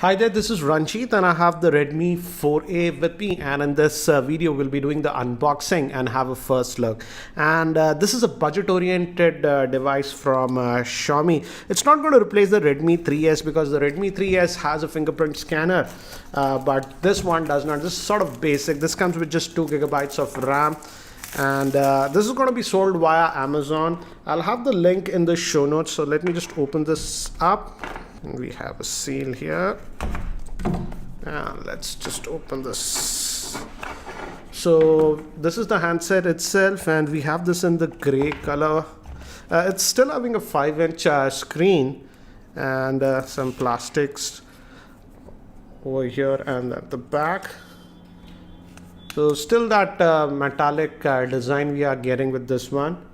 Hi there, this is Ranjit and I have the Redmi 4A with me, and in this video we'll be doing the unboxing and have a first look. And this is a budget oriented device from Xiaomi. It's not going to replace the Redmi 3S because the Redmi 3S has a fingerprint scanner, but this one does not. This is sort of basic. This comes with just 2 gigabytes of RAM, and this is going to be sold via Amazon. I'll have the link in the show notes, so let me just open this up. We have a seal here, and let's just open this. So this is the handset itself, and we have this in the gray color. It's still having a 5-inch screen and some plastics over here and at the back. So still that metallic design we are getting with this one.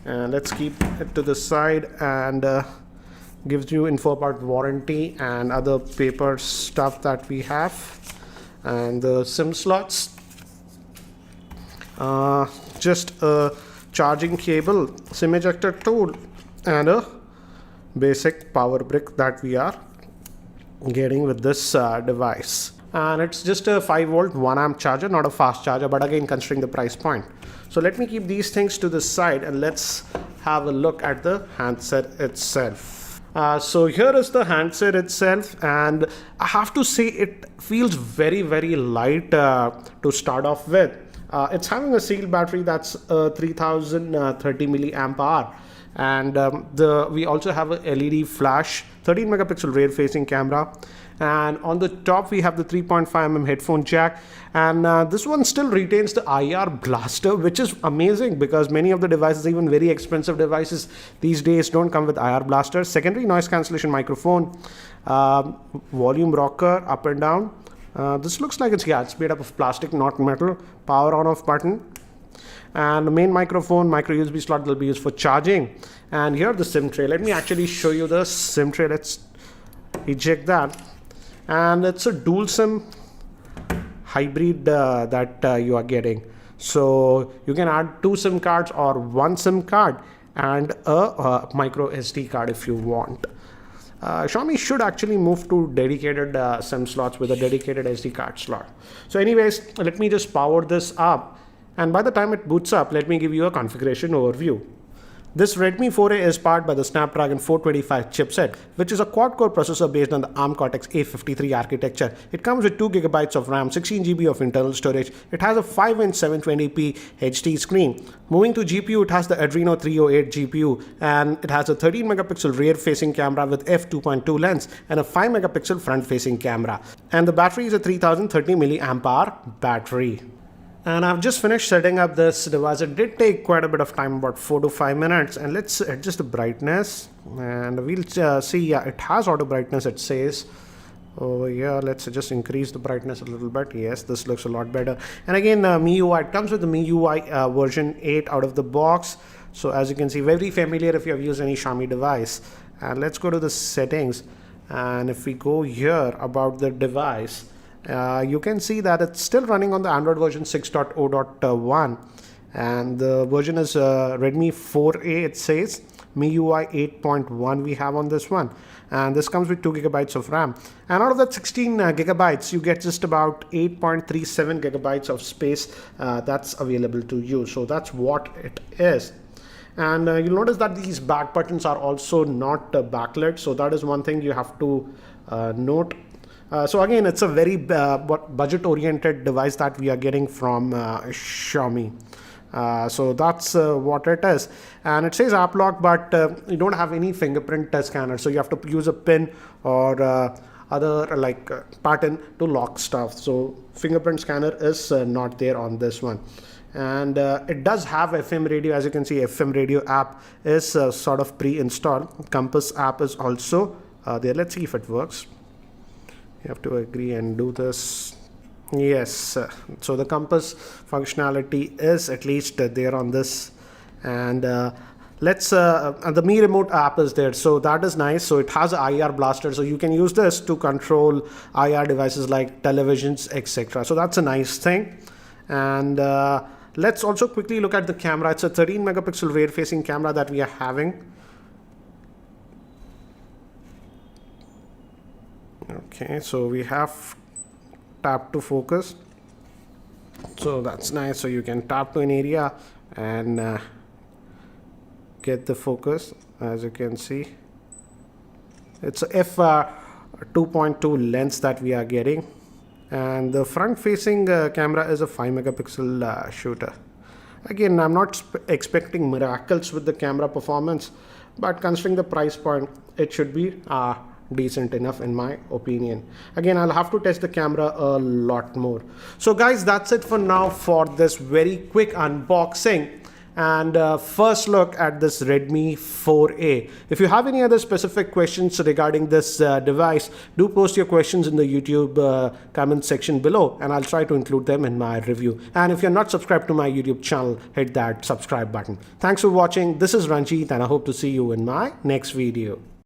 And let's keep it to the side, and gives you info about warranty and other paper stuff that we have, and the SIM slots, just a charging cable, SIM ejector tool, and a basic power brick that we are getting with this device. And it's just a 5-volt 1 amp charger, not a fast charger, but again considering the price point. So let me keep these things to the side and let's have a look at the handset itself. So here is the handset itself, and I have to say it feels very light to start off with. It's having a sealed battery that's 3030 milliamp hour, and we also have a LED flash, 13 megapixel rear facing camera, and on the top we have the 3.5mm headphone jack, and this one still retains the IR blaster, which is amazing because many of the devices, even very expensive devices these days, don't come with IR blaster. Secondary noise cancellation microphone, volume rocker up and down. This looks like it's made up of plastic, not metal. Power on off button, and the main microphone, micro USB slot will be used for charging. And here the SIM tray. Let me actually show you the SIM tray. Let's eject that, and it's a dual SIM hybrid that you are getting. So you can add 2 SIM cards or 1 SIM card and a micro SD card if you want. Xiaomi should actually move to dedicated SIM slots with a dedicated SD card slot. So anyways, let me just power this up, and by the time it boots up, let me give you a configuration overview. This Redmi 4A is powered by the Snapdragon 425 chipset, which is a quad-core processor based on the ARM Cortex-A53 architecture. It comes with 2 GB of RAM, 16 GB of internal storage. It has a 5-inch 720p HD screen. Moving to GPU, it has the Adreno 308 GPU, and it has a 13 megapixel rear-facing camera with f2.2 lens and a 5 megapixel front-facing camera. And the battery is a 3030 milliamp hour battery. And I've just finished setting up this device. It did take quite a bit of time, about 4 to 5 minutes. And let's adjust the brightness, and we'll see. Yeah, it has auto brightness, it says. Oh yeah, let's just increase the brightness a little bit. Yes, this looks a lot better. And again, MIUI, it comes with the MIUI version 8 out of the box. So as you can see, very familiar if you have used any Xiaomi device. And let's go to the settings. And if we go here about the device, you can see that it's still running on the Android version 6.0.1, and the version is Redmi 4A, it says. MIUI 8.1 we have on this one, and this comes with 2 gigabytes of RAM, and out of that 16 gigabytes you get just about 8.37 gigabytes of space that's available to you. So that's what it is. And you'll notice that these back buttons are also not backlit, so that is one thing you have to note. So again, it's a very budget oriented device that we are getting from Xiaomi. So that's what it is, and it says app lock, but you don't have any fingerprint scanner, so you have to use a pin or other like pattern to lock stuff. So fingerprint scanner is not there on this one. And it does have FM radio. As you can see, FM radio app is sort of pre-installed. Compass app is also there. Let's see if it works. You have to agree and do this. Yes, so the compass functionality is at least there on this, and the Mi Remote app is there, so that is nice. So it has an IR blaster, so you can use this to control IR devices like televisions, etc. So that's a nice thing. And let's also quickly look at the camera. It's a 13 megapixel rear facing camera that we are having. Okay, so we have tap to focus, so that's nice. So you can tap to an area and get the focus. As you can see, it's a f 2.2 lens that we are getting, and the front facing camera is a 5 megapixel shooter. Again, I'm not expecting miracles with the camera performance, but considering the price point, it should be decent enough in my opinion. Again, I'll have to test the camera a lot more. So guys, that's it for now for this very quick unboxing and first look at this Redmi 4A. If you have any other specific questions regarding this device, do post your questions in the YouTube comment section below, and I'll try to include them in my review. And if you're not subscribed to my YouTube channel, hit that subscribe button. Thanks for watching. This is Ranjit, and I hope to see you in my next video.